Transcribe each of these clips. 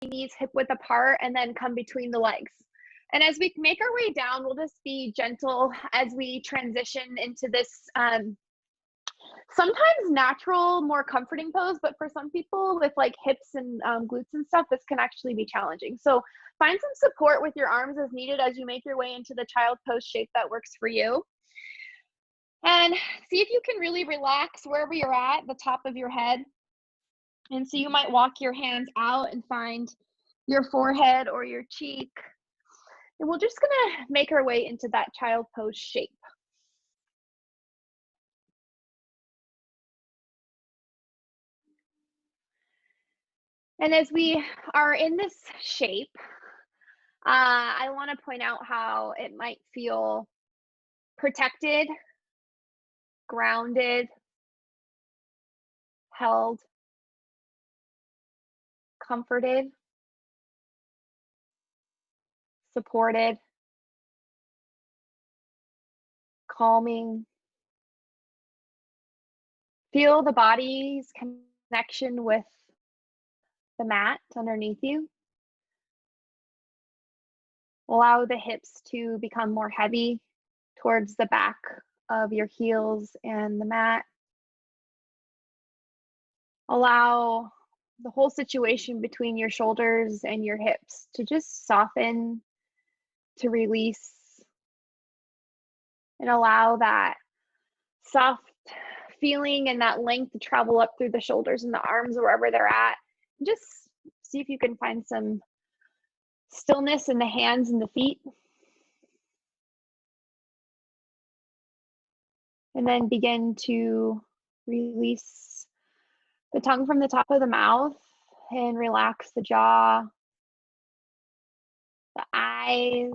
knees hip width apart and then come between the legs. And as we make our way down, we'll just be gentle as we transition into this sometimes natural, more comforting pose, but for some people with like hips and glutes and stuff, this can actually be challenging. So find some support with your arms as needed as you make your way into the child pose shape that works for you. And see if you can really relax wherever you're at, the top of your head. And so you might walk your hands out and find your forehead or your cheek. And we're just gonna make our way into that child pose shape. And as we are in this shape, I want to point out how it might feel protected, grounded, held, comforted, supported, calming. Feel the body's connection with the mat underneath you. Allow the hips to become more heavy towards the back of your heels and the mat. Allow the whole situation between your shoulders and your hips to just soften, to release, and allow that soft feeling and that length to travel up through the shoulders and the arms wherever they're at. Just see if you can find some stillness in the hands and the feet. And then begin to release the tongue from the top of the mouth and relax the jaw, the eyes,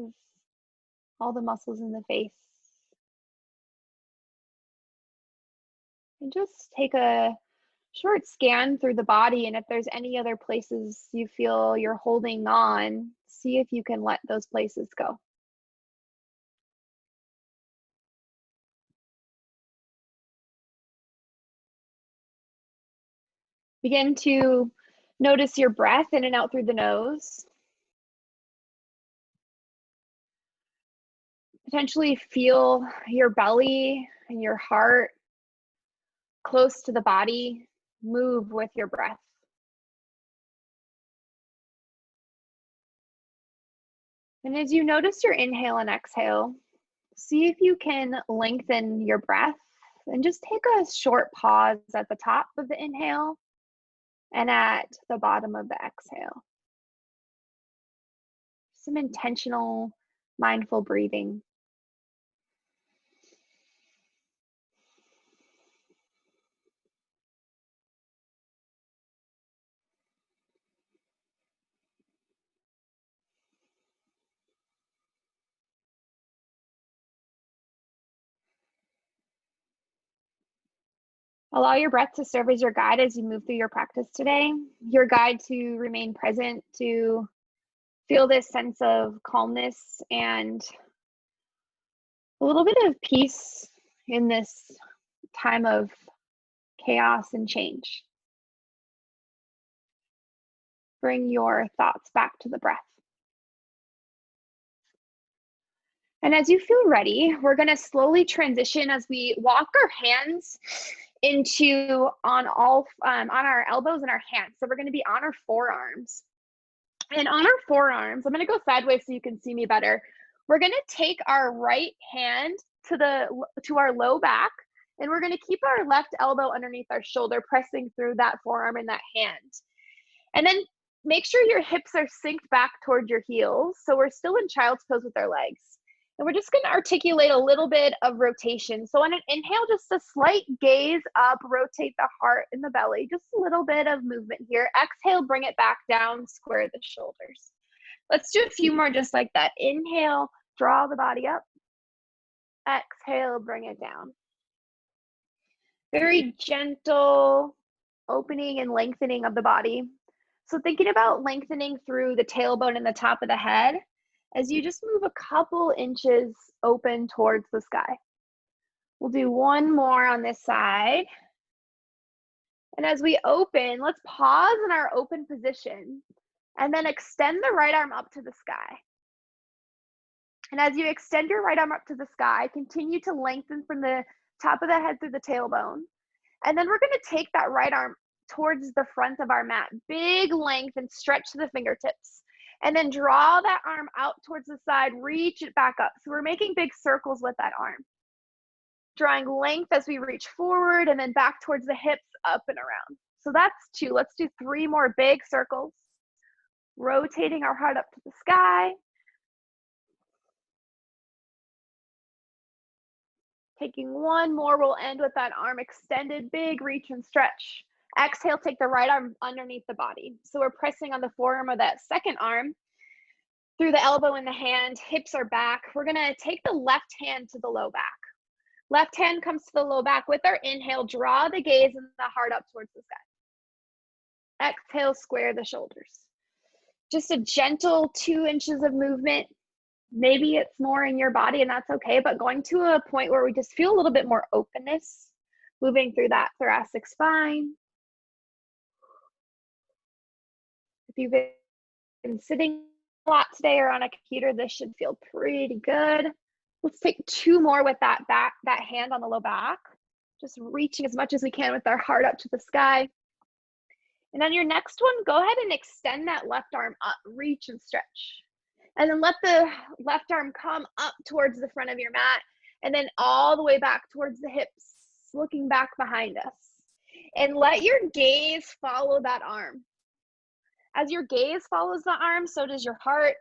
all the muscles in the face. And just take a short scan through the body, and if there's any other places you feel you're holding on, see if you can let those places go. Begin to notice your breath in and out through the nose. Potentially feel your belly and your heart close to the body. Move with your breath. And as you notice your inhale and exhale, see if you can lengthen your breath and just take a short pause at the top of the inhale and at the bottom of the exhale. Some intentional, mindful breathing. Allow your breath to serve as your guide as you move through your practice today. Your guide to remain present, to feel this sense of calmness and a little bit of peace in this time of chaos and change. Bring your thoughts back to the breath. And as you feel ready, we're going to slowly transition as we walk our hands into on our elbows and our hands. So we're going to be on our forearms. And on our forearms, I'm going to go sideways so you can see me better. We're going to take our right hand to our low back, and we're going to keep our left elbow underneath our shoulder, pressing through that forearm and that hand. And then make sure your hips are synced back towards your heels. So we're still in child's pose with our legs. And we're just going to articulate a little bit of rotation. So on an inhale, just a slight gaze up, rotate the heart and the belly, just a little bit of movement here. Exhale, bring it back down, square the shoulders. Let's do a few more just like that. Inhale, draw the body up. Exhale, bring it down. Very gentle opening and lengthening of the body. So thinking about lengthening through the tailbone and the top of the head as you just move a couple inches open towards the sky. We'll do one more on this side. And as we open, let's pause in our open position. And then extend the right arm up to the sky. And as you extend your right arm up to the sky, continue to lengthen from the top of the head through the tailbone. And then we're going to take that right arm towards the front of our mat. Big length and stretch to the fingertips. And then draw that arm out towards the side, reach it back up. So we're making big circles with that arm. Drawing length as we reach forward and then back towards the hips, up and around. So that's 2. Let's do 3 more big circles. Rotating our heart up to the sky. Taking 1 more, we'll end with that arm extended, big reach and stretch. Exhale, take the right arm underneath the body. So we're pressing on the forearm of that second arm, through the elbow and the hand, hips are back. We're gonna take the left hand to the low back. Left hand comes to the low back. With our inhale, draw the gaze and the heart up towards the sky. Exhale, square the shoulders. Just a gentle 2 inches of movement. Maybe it's more in your body and that's okay, but going to a point where we just feel a little bit more openness, moving through that thoracic spine. If you've been sitting a lot today or on a computer, this should feel pretty good. Let's take 2 more with that hand on the low back. Just reaching as much as we can with our heart up to the sky. And on your next one, go ahead and extend that left arm up, reach and stretch. And then let the left arm come up towards the front of your mat and then all the way back towards the hips, looking back behind us. And let your gaze follow that arm. As your gaze follows the arm, so does your heart.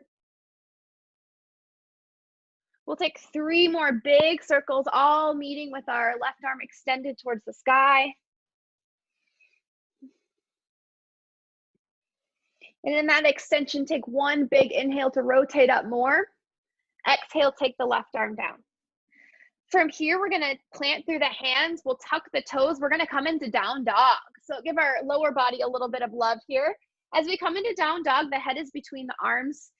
We'll take 3 more big circles, all meeting with our left arm extended towards the sky. And in that extension, take 1 big inhale to rotate up more. Exhale, take the left arm down. From here, we're gonna plant through the hands. We'll tuck the toes. We're gonna come into down dog. So give our lower body a little bit of love here. As we come into down dog, the head is between the arms.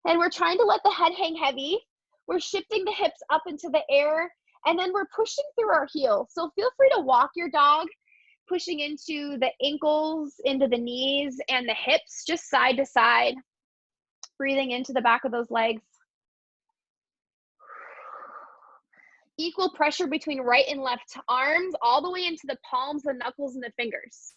And we're trying to let the head hang heavy. We're shifting the hips up into the air. And then we're pushing through our heels. So feel free to walk your dog, pushing into the ankles, into the knees, and the hips, just side to side. Breathing into the back of those legs. Equal pressure between right and left arms, all the way into the palms, the knuckles, and the fingers.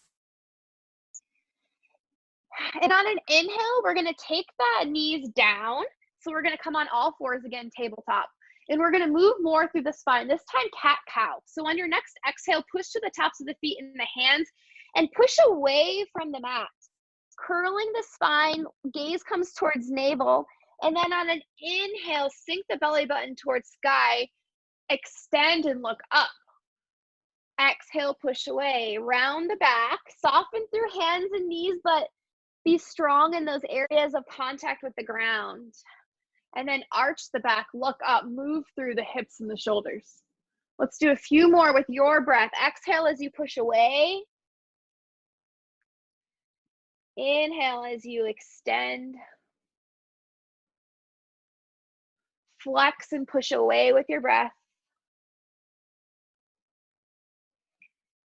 And on an inhale, we're gonna take the knees down. So we're gonna come on all fours again, tabletop. And we're gonna move more through the spine, this time cat-cow. So on your next exhale, push to the tops of the feet and the hands and push away from the mat. Curling the spine, gaze comes towards navel. And then on an inhale, sink the belly button towards sky, extend and look up. Exhale, push away, round the back, soften through hands and knees, but be strong in those areas of contact with the ground. And then arch the back, look up, move through the hips and the shoulders. Let's do a few more with your breath. Exhale as you push away. Inhale as you extend. Flex and push away with your breath.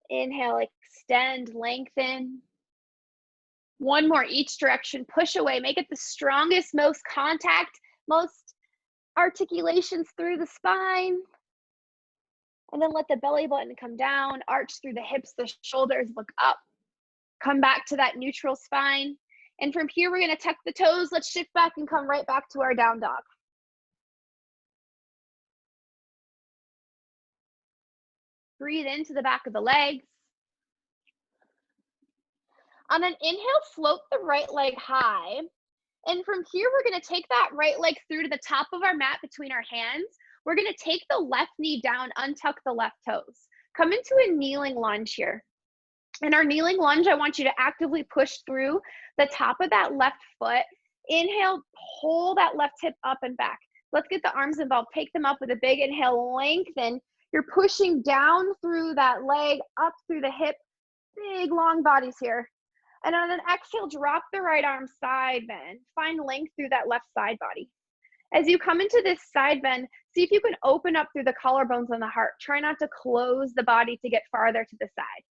Inhale, extend, lengthen. 1 more each direction, push away. Make it the strongest, most contact, most articulations through the spine. And then let the belly button come down, arch through the hips, the shoulders, look up. Come back to that neutral spine. And from here, we're gonna tuck the toes. Let's shift back and come right back to our down dog. Breathe into the back of the legs. On an inhale, float the right leg high. And from here, we're gonna take that right leg through to the top of our mat between our hands. We're gonna take the left knee down, untuck the left toes. Come into a kneeling lunge here. In our kneeling lunge, I want you to actively push through the top of that left foot. Inhale, pull that left hip up and back. Let's get the arms involved. Take them up with a big inhale, lengthen. You're pushing down through that leg, up through the hip. Big long bodies here. And on an exhale, drop the right arm side bend. Find length through that left side body. As you come into this side bend, see if you can open up through the collarbones and the heart. Try not to close the body to get farther to the side.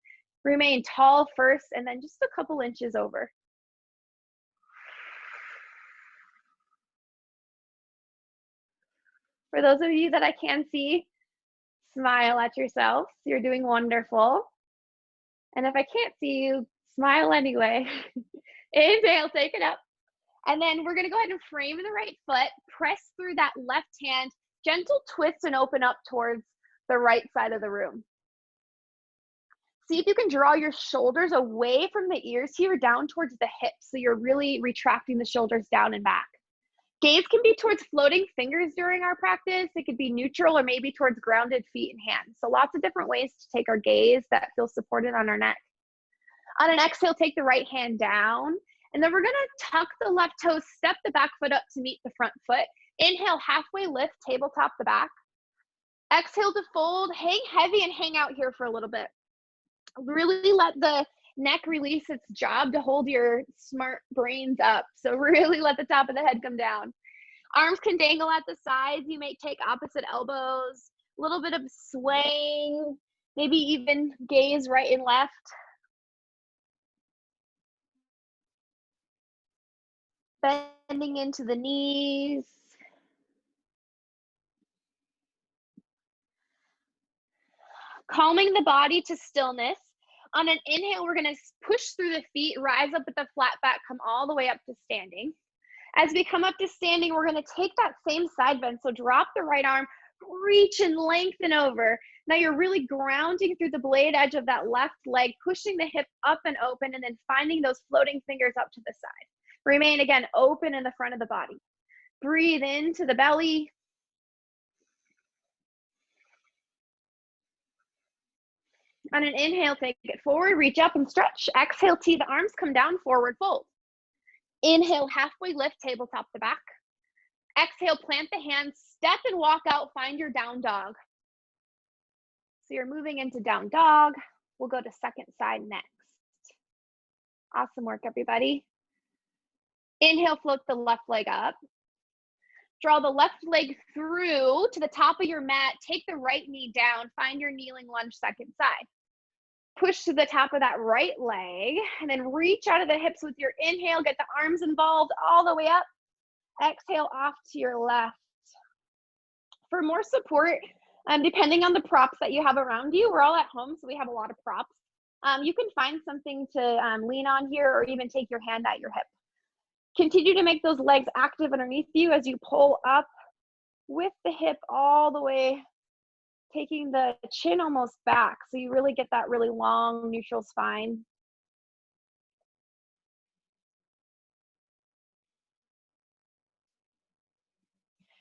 Remain tall first and then just a couple inches over. For those of you that I can see, smile at yourself. You're doing wonderful. And if I can't see you, smile anyway. Inhale, take it up. And then we're gonna go ahead and frame the right foot, press through that left hand, gentle twist and open up towards the right side of the room. See if you can draw your shoulders away from the ears here, down towards the hips. So you're really retracting the shoulders down and back. Gaze can be towards floating fingers during our practice. It could be neutral or maybe towards grounded feet and hands. So lots of different ways to take our gaze that feels supported on our neck. On an exhale, take the right hand down. And then we're gonna tuck the left toe, step the back foot up to meet the front foot. Inhale, halfway lift, tabletop the back. Exhale to fold, hang heavy and hang out here for a little bit. Really let the neck release its job to hold your smart brains up. So really let the top of the head come down. Arms can dangle at the sides. You may take opposite elbows, a little bit of swaying, maybe even gaze right and left. Bending into the knees. Calming the body to stillness. On an inhale, we're gonna push through the feet, rise up with the flat back, come all the way up to standing. As we come up to standing, we're gonna take that same side bend. So drop the right arm, reach and lengthen over. Now you're really grounding through the blade edge of that left leg, pushing the hip up and open, and then finding those floating fingers up to the side. Remain, again, open in the front of the body. Breathe into the belly. On an inhale, take it forward, reach up and stretch. Exhale, tee the arms, come down, forward fold. Inhale, halfway lift, tabletop the back. Exhale, plant the hands, step and walk out, find your down dog. So you're moving into down dog. We'll go to second side next. Awesome work, everybody. Inhale, float the left leg up. Draw the left leg through to the top of your mat. Take the right knee down. Find your kneeling lunge second side. Push to the top of that right leg and then reach out of the hips with your inhale. Get the arms involved all the way up. Exhale off to your left. For more support, depending on the props that you have around you, we're all at home, so we have a lot of props. You can find something to lean on here or even take your hand at your hip. Continue to make those legs active underneath you as you pull up with the hip all the way, taking the chin almost back. So you really get that really long neutral spine.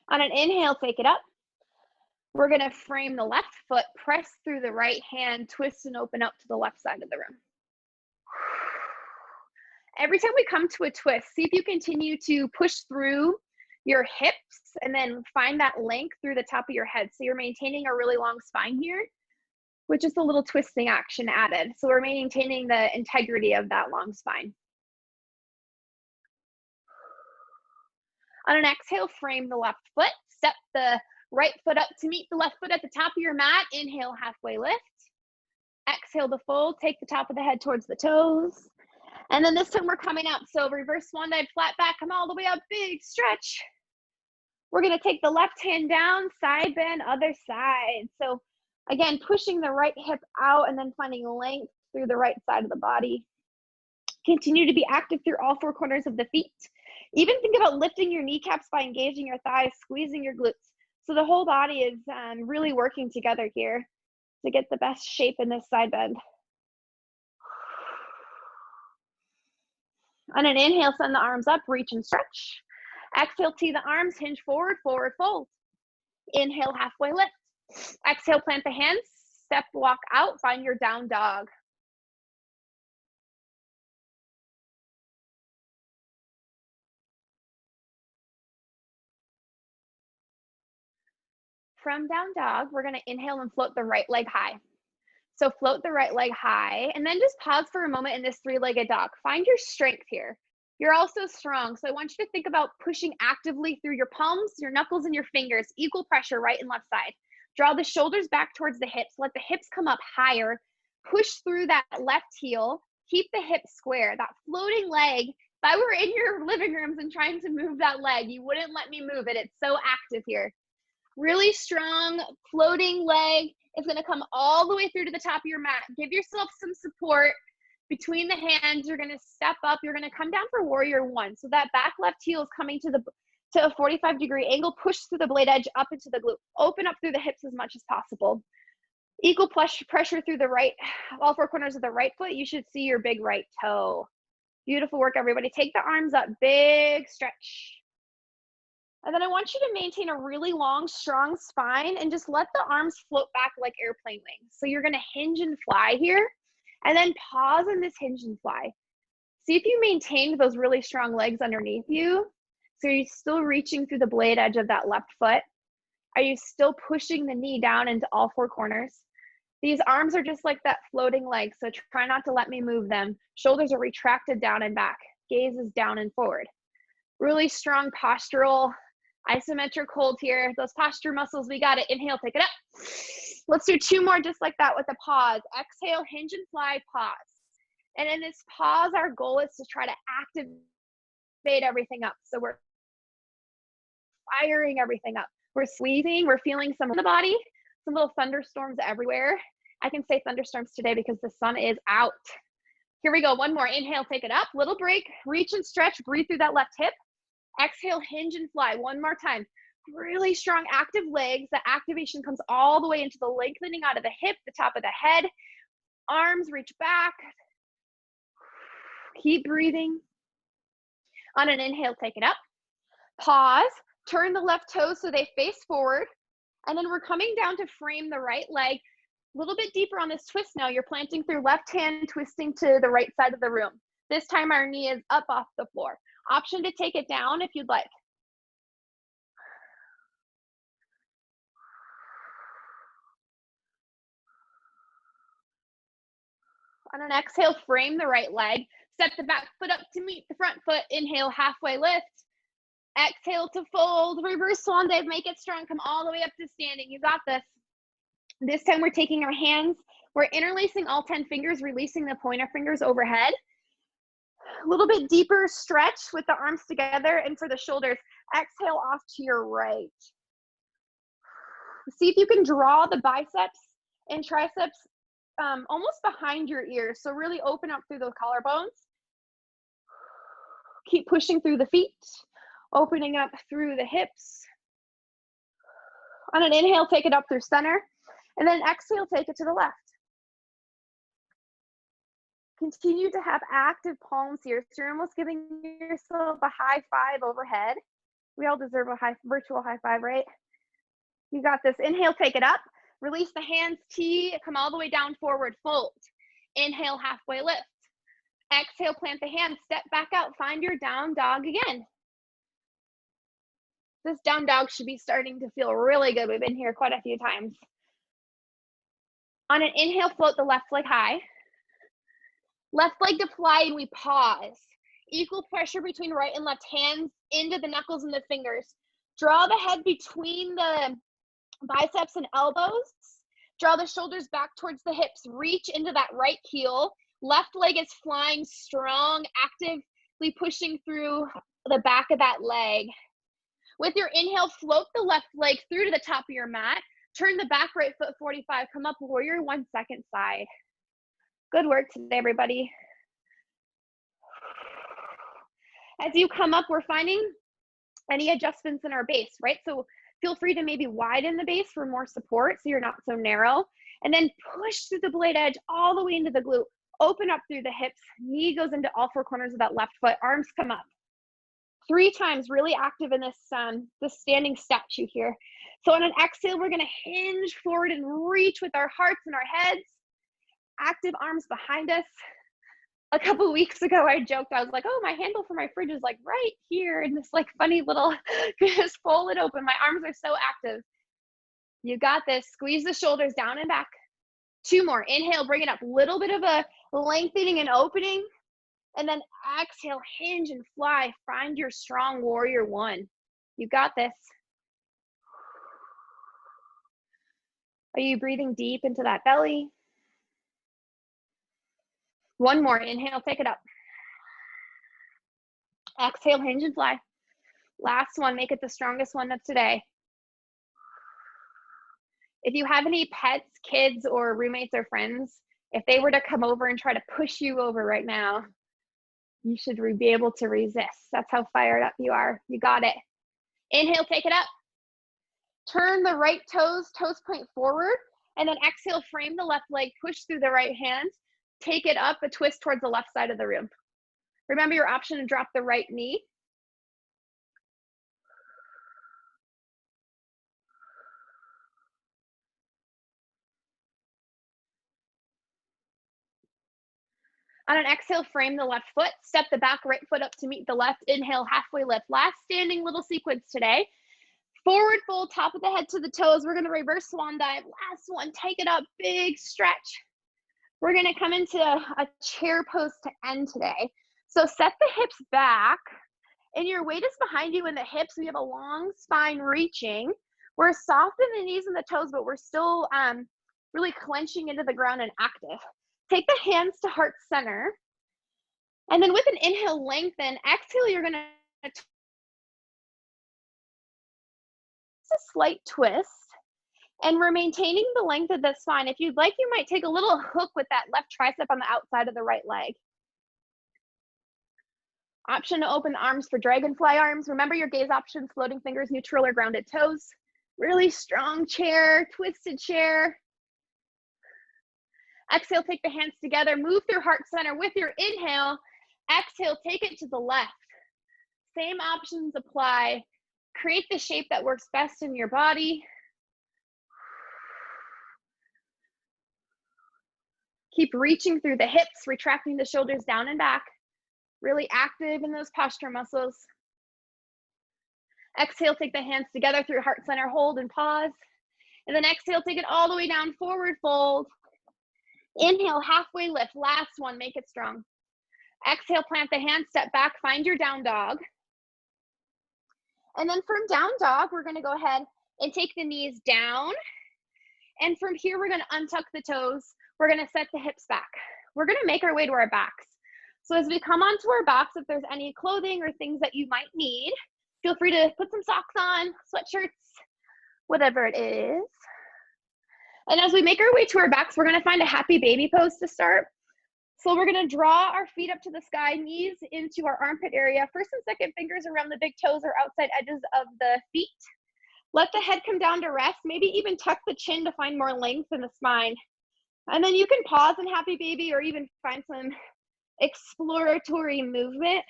On an inhale, take it up. We're gonna frame the left foot, press through the right hand, twist and open up to the left side of the room. Every time we come to a twist, see if you continue to push through your hips and then find that length through the top of your head. So you're maintaining a really long spine here with just a little twisting action added. So we're maintaining the integrity of that long spine. On an exhale, frame the left foot, step the right foot up to meet the left foot at the top of your mat. Inhale, halfway lift. Exhale to fold, take the top of the head towards the toes. And then this time we're coming up. So reverse swan dive, flat back, come all the way up, big stretch. We're gonna take the left hand down, side bend, other side. So again, pushing the right hip out and then finding length through the right side of the body. Continue to be active through all four corners of the feet. Even think about lifting your kneecaps by engaging your thighs, squeezing your glutes. So the whole body is really working together here to get the best shape in this side bend. On an inhale, send the arms up, reach and stretch. Exhale, tee the arms, hinge forward, forward fold. Inhale, halfway lift. Exhale, plant the hands, step, walk out, find your down dog. From down dog, we're gonna inhale and float the right leg high. So float the right leg high and then just pause for a moment in this three-legged dog. Find your strength here. You're also strong. So I want you to think about pushing actively through your palms, your knuckles, and your fingers. Equal pressure right and left side. Draw the shoulders back towards the hips. Let the hips come up higher. Push through that left heel. Keep the hips square. That floating leg, if I were in your living rooms and trying to move that leg, you wouldn't let me move it. It's so active here. Really strong floating leg. It's gonna come all the way through to the top of your mat. Give yourself some support between the hands. You're gonna step up. You're gonna come down for warrior one. So that back left heel is coming to a 45-degree angle. Push through the blade edge up into the glute. Open up through the hips as much as possible. Equal pressure through the right, all four corners of the right foot. You should see your big right toe. Beautiful work, everybody. Take the arms up, big stretch. And then I want you to maintain a really long, strong spine and just let the arms float back like airplane wings. So you're gonna hinge and fly here, and then pause in this hinge and fly. See if you maintained those really strong legs underneath you. So you're still reaching through the blade edge of that left foot. Are you still pushing the knee down into all four corners? These arms are just like that floating leg, so try not to let me move them. Shoulders are retracted down and back. Gaze is down and forward. Really strong postural isometric hold here. Those posture muscles, we got it. Inhale, take it up. Let's do two more just like that with a pause. Exhale, hinge and fly, pause. And in this pause, our goal is to try to activate everything up. So we're firing everything up. We're squeezing, we're feeling some in the body, some little thunderstorms everywhere. I can say thunderstorms today because the sun is out. Here we go, one more. Inhale, take it up, little break, reach and stretch, breathe through that left hip. Exhale, hinge and fly, one more time. Really strong active legs. The activation comes all the way into the lengthening out of the hip, the top of the head. Arms reach back. Keep breathing. On an inhale, take it up. Pause, turn the left toes so they face forward. And then we're coming down to frame the right leg. A little bit deeper on this twist now. You're planting through left hand, twisting to the right side of the room. This time our knee is up off the floor. Option to take it down if you'd like. On an exhale, frame the right leg. Step the back foot up to meet the front foot. Inhale, halfway lift. Exhale to fold. Reverse swan dive. Make it strong. Come all the way up to standing. You got this. This time we're taking our hands. We're interlacing all 10 fingers, releasing the pointer fingers overhead. A little bit deeper stretch with the arms together, and for the shoulders, exhale off to your right. See if you can draw the biceps and triceps almost behind your ears. So really open up through those collarbones. Keep pushing through the feet, opening up through the hips. On an inhale, take it up through center, and then exhale, take it to the left. Continue to have active palms here. So you're almost giving yourself a high five overhead. We all deserve a virtual high five, right? You got this. Inhale, take it up. Release the hands, T, come all the way down, forward, fold. Inhale, halfway lift. Exhale, plant the hands, step back out, find your down dog again. This down dog should be starting to feel really good. We've been here quite a few times. On an inhale, float the left leg high. Left leg to fly, and we pause. Equal pressure between right and left, hands into the knuckles and the fingers. Draw the head between the biceps and elbows. Draw the shoulders back towards the hips. Reach into that right heel. Left leg is flying strong, actively pushing through the back of that leg. With your inhale, float the left leg through to the top of your mat. Turn the back right foot 45. Come up, warrior one, second side. Good work today, everybody. As you come up, we're finding any adjustments in our base, right? So feel free to maybe widen the base for more support so you're not so narrow. And then push through the blade edge all the way into the glute. Open up through the hips. Knee goes into all four corners of that left foot. Arms come up. 3 times, really active in this standing statue here. So on an exhale, we're gonna hinge forward and reach with our hearts and our heads. Active arms behind us. A couple of weeks ago, I joked, I was like, oh, my handle for my fridge is like right here in this like funny little, just fold it open. My arms are so active. You got this. Squeeze the shoulders down and back. 2 more. Inhale, bring it up. Little bit of a lengthening and opening. And then exhale, hinge and fly. Find your strong warrior one. You got this. Are you breathing deep into that belly? 1 more. Inhale, take it up. Exhale, hinge and fly. Last one. Make it the strongest one of today. If you have any pets, kids, or roommates or friends, if they were to come over and try to push you over right now, you should be able to resist. That's how fired up you are. You got it. Inhale, take it up. Turn the right toes point forward, and then exhale, frame the left leg, push through the right hand, take it up, a twist towards the left side of the room. Remember your option to drop the right knee. On an exhale, frame the left foot, step the back right foot up to meet the left. Inhale, halfway lift. Last standing little sequence today. Forward fold, top of the head to the toes. We're gonna reverse swan dive. Last one, take it up, big stretch. We're gonna come into a chair pose to end today. So set the hips back, and your weight is behind you in the hips. We have a long spine reaching. We're soft in the knees and the toes, but we're still really clenching into the ground and active. Take the hands to heart center. And then with an inhale, lengthen. Exhale, you're gonna a slight twist. And we're maintaining the length of the spine. If you'd like, you might take a little hook with that left tricep on the outside of the right leg. Option to open the arms for dragonfly arms. Remember your gaze options, floating fingers, neutral or grounded toes. Really strong chair, twisted chair. Exhale, take the hands together, move through heart center with your inhale. Exhale, take it to the left. Same options apply. Create the shape that works best in your body. Keep reaching through the hips, retracting the shoulders down and back. Really active in those posture muscles. Exhale, take the hands together through heart center, hold and pause. And then exhale, take it all the way down, forward fold. Inhale, halfway lift. Last one, make it strong. Exhale, plant the hands, step back, find your down dog. And then from down dog, we're gonna go ahead and take the knees down. And from here, we're gonna untuck the toes. We're gonna set the hips back. We're gonna make our way to our backs. So as we come onto our backs, if there's any clothing or things that you might need, feel free to put some socks on, sweatshirts, whatever it is. And as we make our way to our backs, we're gonna find a happy baby pose to start. So we're gonna draw our feet up to the sky, knees into our armpit area. First and second fingers around the big toes or outside edges of the feet. Let the head come down to rest, maybe even tuck the chin to find more length in the spine. And then you can pause in happy baby or even find some exploratory movement.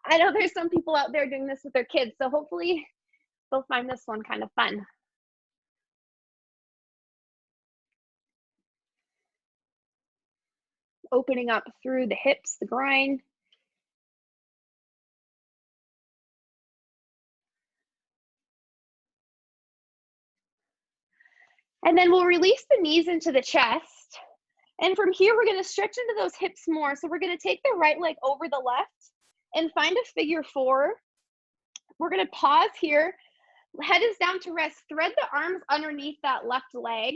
I know there's some people out there doing this with their kids, so hopefully they'll find this one kind of fun. Opening up through the hips, the groin. And then we'll release the knees into the chest. And from here, we're gonna stretch into those hips more. So we're gonna take the right leg over the left and find a figure four. We're gonna pause here. Head is down to rest. Thread the arms underneath that left leg.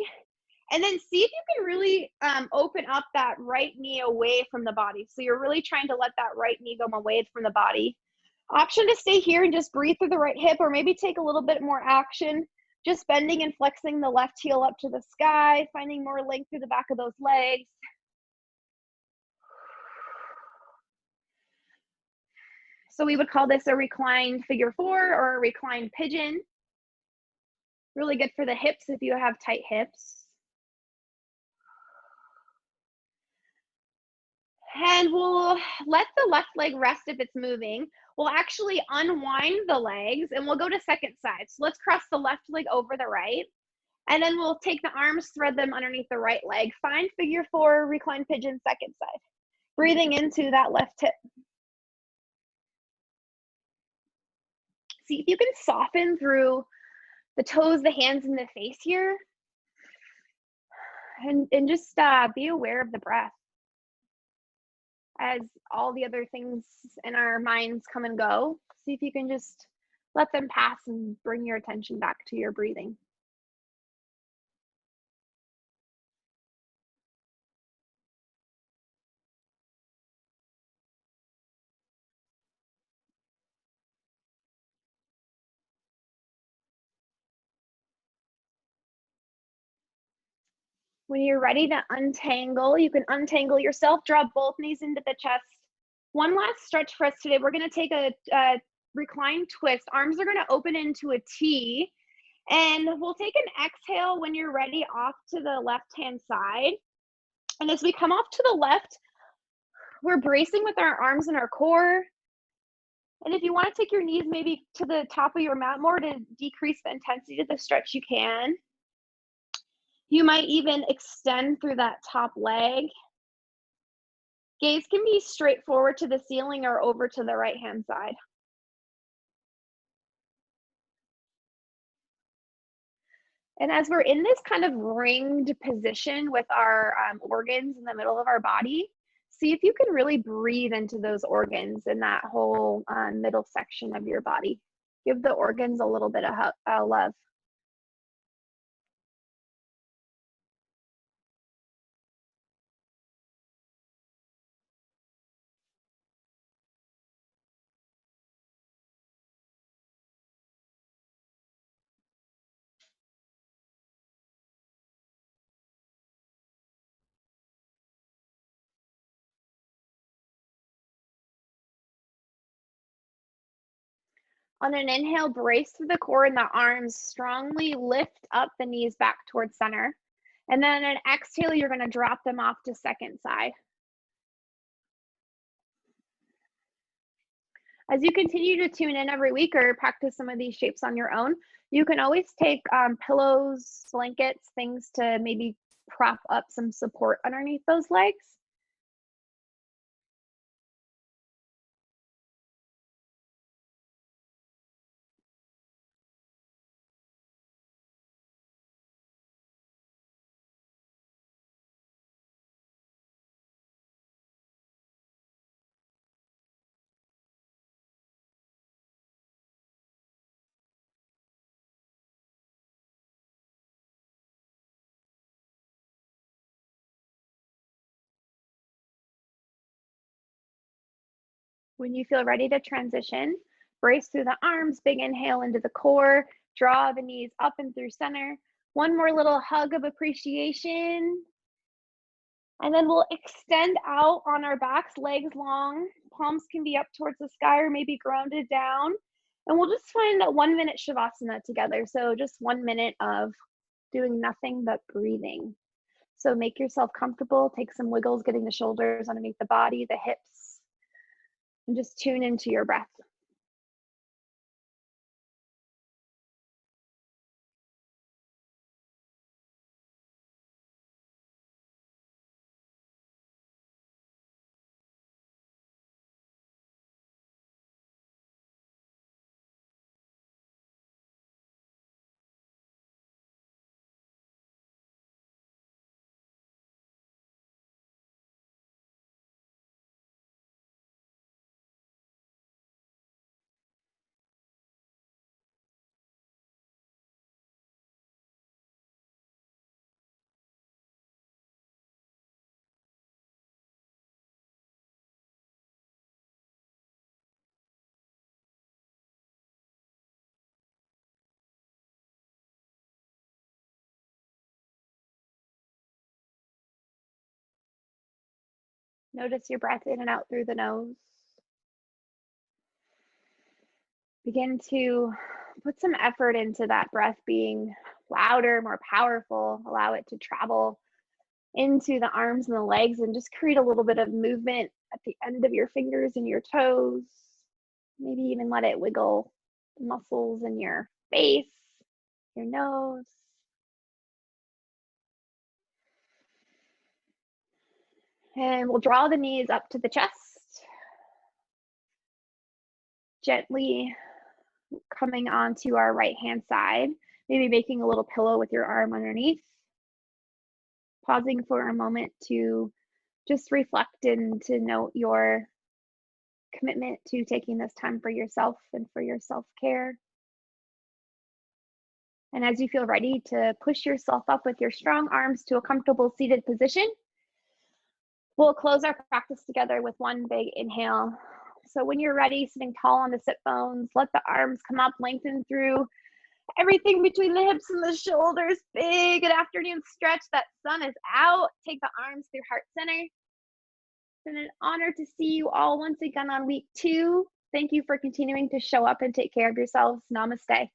And then see if you can really open up that right knee away from the body. So you're really trying to let that right knee go away from the body. Option to stay here and just breathe through the right hip, or maybe take a little bit more action, just bending and flexing the left heel up to the sky, finding more length through the back of those legs. So we would call this a reclined figure four or a reclined pigeon. Really good for the hips if you have tight hips. And we'll let the left leg rest if it's moving. We'll actually unwind the legs and we'll go to second side. So let's cross the left leg over the right. And then we'll take the arms, thread them underneath the right leg. Find figure four, reclined pigeon, second side. Breathing into that left hip. See if you can soften through the toes, the hands, and the face here. And just be aware of the breath as all the other things in our minds come and go. See if you can just let them pass and bring your attention back to your breathing. When you're ready to untangle, you can untangle yourself, draw both knees into the chest. One last stretch for us today. We're going to take a reclined twist. Arms are going to open into a T, and we'll take an exhale when you're ready off to the left-hand side. And as we come off to the left, we're bracing with our arms and our core. And if you want to take your knees maybe to the top of your mat more to decrease the intensity of the stretch, you can. You might even extend through that top leg. Gaze can be straight forward to the ceiling or over to the right-hand side. And as we're in this kind of ringed position with our organs in the middle of our body, see if you can really breathe into those organs in that whole middle section of your body. Give the organs a little bit of love. On an inhale, brace through the core and the arms, strongly lift up the knees back towards center. And then an exhale, you're going to drop them off to second side. As you continue to tune in every week or practice some of these shapes on your own, you can always take pillows, blankets, things to maybe prop up some support underneath those legs. When you feel ready to transition, brace through the arms, big inhale into the core, draw the knees up and through center. One more little hug of appreciation. And then we'll extend out on our backs, legs long. Palms can be up towards the sky or maybe grounded down. And we'll just find a 1 minute Shavasana together. So just 1 minute of doing nothing but breathing. So make yourself comfortable, take some wiggles, getting the shoulders underneath the body, the hips, and just tune into your breath. Notice your breath in and out through the nose. Begin to put some effort into that breath being louder, more powerful. Allow it to travel into the arms and the legs and just create a little bit of movement at the end of your fingers and your toes. Maybe even let it wiggle the muscles in your face, your nose. And we'll draw the knees up to the chest. Gently coming onto our right-hand side, maybe making a little pillow with your arm underneath. Pausing for a moment to just reflect and to note your commitment to taking this time for yourself and for your self-care. And as you feel ready to push yourself up with your strong arms to a comfortable seated position, we'll close our practice together with one big inhale. So when you're ready, sitting tall on the sit bones, let the arms come up, lengthen through Everything between the hips and the shoulders. Big. Good afternoon stretch. That sun is out. Take the arms through heart center. It's been an honor to see you all once again on week 2. Thank you for continuing to show up and take care of yourselves. Namaste.